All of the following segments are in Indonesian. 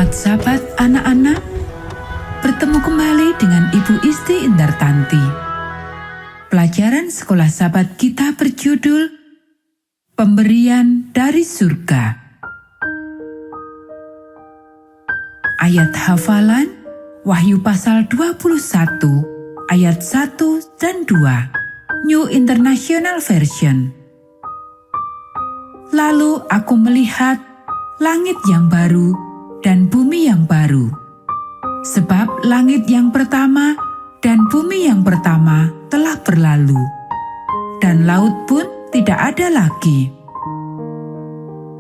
Selamat Sabat anak-anak, bertemu kembali dengan Ibu Isti Indartanti. Pelajaran Sekolah Sabat kita berjudul Pemberian dari Surga. Ayat hafalan Wahyu pasal 21 ayat 1 dan 2 New International Version. Lalu aku melihat langit yang baru dan bumi yang baru. Sebab langit yang pertama dan bumi yang pertama telah berlalu, dan laut pun tidak ada lagi.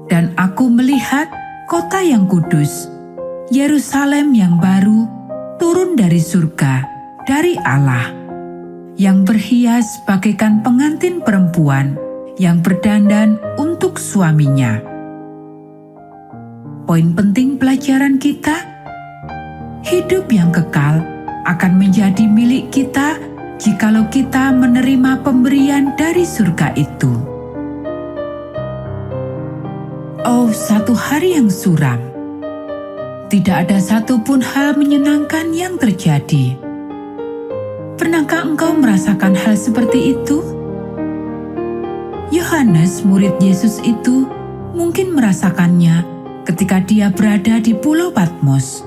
Dan aku melihat kota yang kudus, Yerusalem yang baru, turun dari surga, dari Allah, yang berhias bagaikan pengantin perempuan yang berdandan untuk suaminya. Poin penting pelajaran kita, hidup yang kekal akan menjadi milik kita jikalau kita menerima pemberian dari surga itu. Oh, satu hari yang suram. Tidak ada satupun hal menyenangkan yang terjadi. Pernahkah engkau merasakan hal seperti itu? Yohanes, murid Yesus itu, mungkin merasakannya ketika dia berada di Pulau Patmos.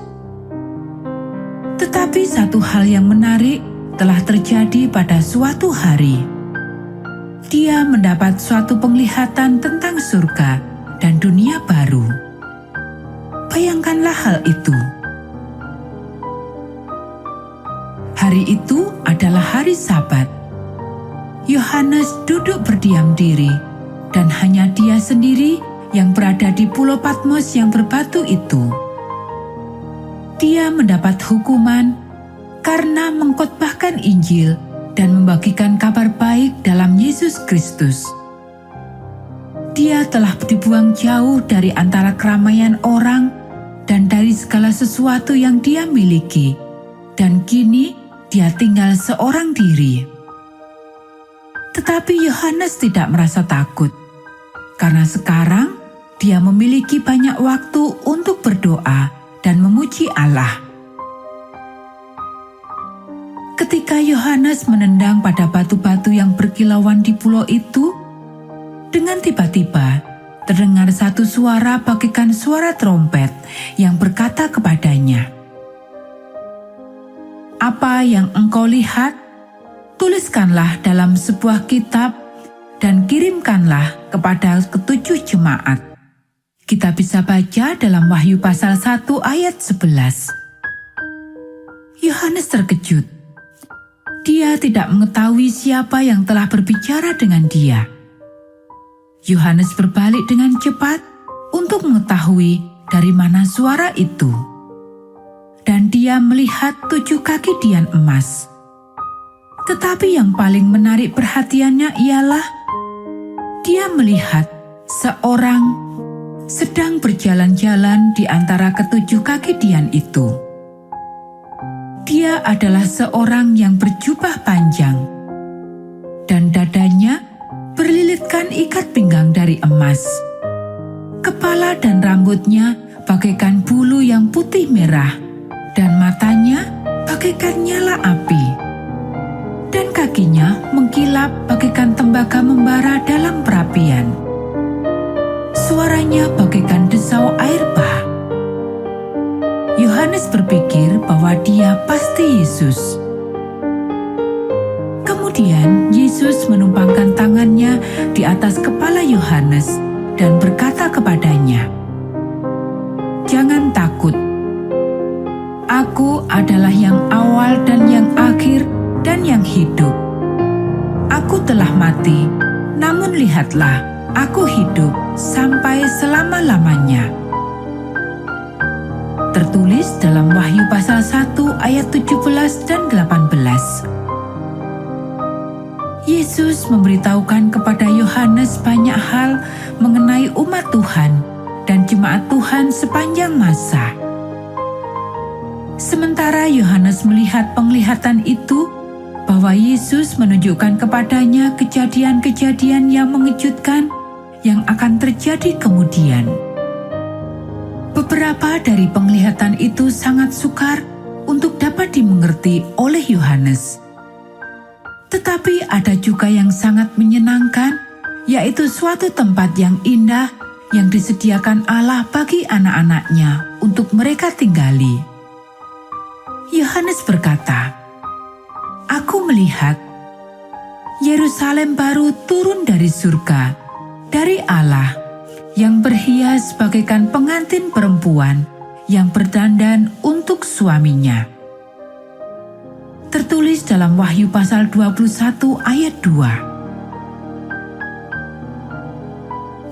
Tetapi satu hal yang menarik telah terjadi pada suatu hari. Dia mendapat suatu penglihatan tentang surga dan dunia baru. Bayangkanlah hal itu. Hari itu adalah hari Sabat. Yohanes duduk berdiam diri, dan hanya dia sendiri yang berada di Pulau Patmos yang berbatu itu. Dia mendapat hukuman karena mengkhotbahkan Injil dan membagikan kabar baik dalam Yesus Kristus. Dia telah dibuang jauh dari antara keramaian orang dan dari segala sesuatu yang dia miliki, dan kini dia tinggal seorang diri. Tetapi Yohanes tidak merasa takut, karena sekarang dia memiliki banyak waktu untuk berdoa dan memuji Allah. Ketika Yohanes menendang pada batu-batu yang berkilauan di pulau itu, dengan tiba-tiba terdengar satu suara bagaikan suara trompet yang berkata kepadanya, "Apa yang engkau lihat, tuliskanlah dalam sebuah kitab dan kirimkanlah kepada ketujuh jemaat." Kita bisa baca dalam Wahyu pasal 1 ayat 11. Yohanes terkejut. Dia tidak mengetahui siapa yang telah berbicara dengan dia. Yohanes berbalik dengan cepat untuk mengetahui dari mana suara itu. Dan dia melihat 7 kaki dian emas. Tetapi yang paling menarik perhatiannya ialah dia melihat seorang sedang berjalan-jalan di antara ketujuh kaki dian itu. Dia adalah seorang yang berjubah panjang, dan dadanya berlilitkan ikat pinggang dari emas. Kepala dan rambutnya bagaikan bulu yang putih merah, dan matanya bagaikan nyala api. Dan kakinya mengkilap bagaikan tembaga membara dalam perapian. Suaranya bagaikan desau air bah. Yohanes berpikir bahwa dia pasti Yesus. Kemudian Yesus menumpangkan tangannya di atas kepala Yohanes dan berkata kepadanya, "Jangan takut. Aku adalah yang awal dan yang akhir dan yang hidup. Aku telah mati, namun lihatlah, aku hidup sampai selama-lamanya." Tertulis dalam Wahyu pasal 1 ayat 17 dan 18. Yesus memberitahukan kepada Yohanes banyak hal mengenai umat Tuhan dan jemaat Tuhan sepanjang masa. Sementara Yohanes melihat penglihatan itu, bahwa Yesus menunjukkan kepadanya kejadian-kejadian yang mengejutkan yang akan terjadi kemudian. Beberapa dari penglihatan itu sangat sukar untuk dapat dimengerti oleh Yohanes. Tetapi ada juga yang sangat menyenangkan, yaitu suatu tempat yang indah yang disediakan Allah bagi anak-anaknya untuk mereka tinggali. Yohanes berkata, "Aku melihat Yerusalem baru turun dari surga, dari Allah, yang berhias bagaikan pengantin perempuan yang berdandan untuk suaminya." Tertulis dalam Wahyu pasal 21 ayat 2.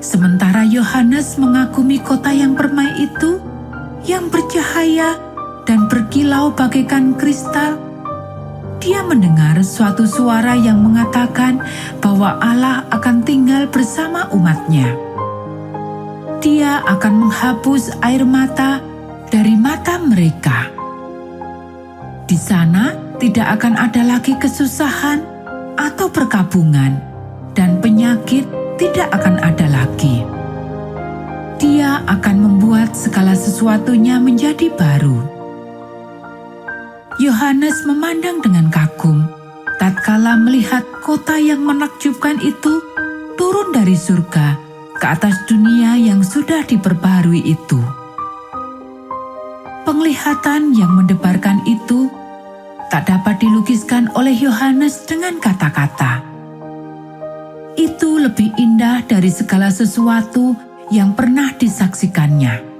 Sementara Yohanes mengagumi kota yang permai itu, yang bercahaya dan berkilau bagaikan kristal, dia mendengar suatu suara yang mengatakan bahwa Allah akan tinggal bersama umatnya. Dia akan menghapus air mata dari mata mereka. Di sana tidak akan ada lagi kesusahan atau perkabungan, dan penyakit tidak akan ada lagi. Dia akan membuat segala sesuatunya menjadi baru. Yohanes memandang dengan kagum tatkala melihat kota yang menakjubkan itu turun dari surga ke atas dunia yang sudah diperbaharui itu. Penglihatan yang mendebarkan itu tak dapat dilukiskan oleh Yohanes dengan kata-kata. Itu lebih indah dari segala sesuatu yang pernah disaksikannya.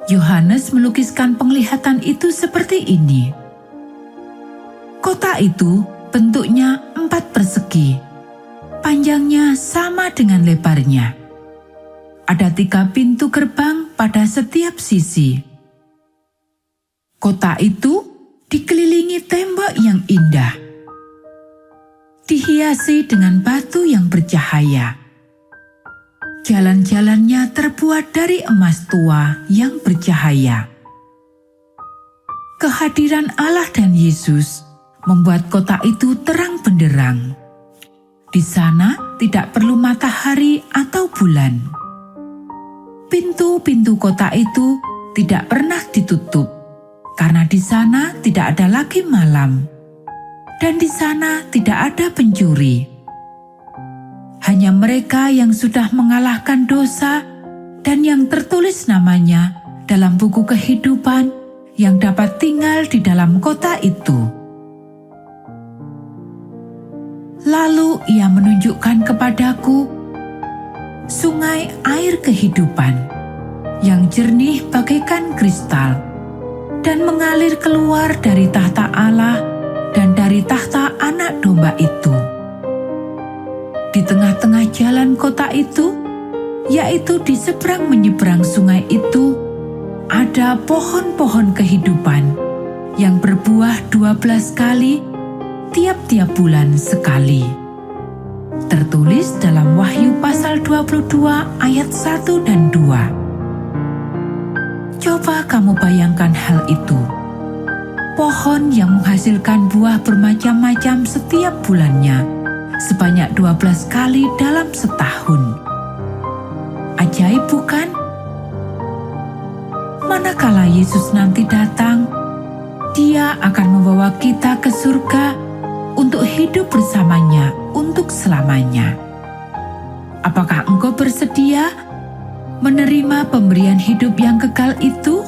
Yohanes melukiskan penglihatan itu seperti ini. Kota itu bentuknya 4 persegi, panjangnya sama dengan lebarnya. Ada 3 pintu gerbang pada setiap sisi. Kota itu dikelilingi tembok yang indah, dihiasi dengan batu yang bercahaya. Jalan-jalannya terbuat dari emas tua yang bercahaya. Kehadiran Allah dan Yesus membuat kota itu terang benderang. Di sana tidak perlu matahari atau bulan. Pintu-pintu kota itu tidak pernah ditutup, karena di sana tidak ada lagi malam. Dan di sana tidak ada pencuri. Hanya mereka yang sudah mengalahkan dosa dan yang tertulis namanya dalam buku kehidupan yang dapat tinggal di dalam kota itu. Lalu ia menunjukkan kepadaku sungai air kehidupan yang jernih bagaikan kristal dan mengalir keluar dari tahta Allah dan dari tahta Anak Domba itu. Di tengah-tengah jalan kota itu, yaitu di seberang menyeberang sungai itu, ada pohon-pohon kehidupan yang berbuah 12 kali tiap-tiap bulan sekali. Tertulis dalam Wahyu pasal 22 ayat 1 dan 2. Coba kamu bayangkan hal itu. Pohon yang menghasilkan buah bermacam-macam setiap bulannya, sebanyak 12 kali dalam setahun. Ajaib bukan? Manakala Yesus nanti datang, Dia akan membawa kita ke surga untuk hidup bersamanya untuk selamanya. Apakah engkau bersedia menerima pemberian hidup yang kekal itu?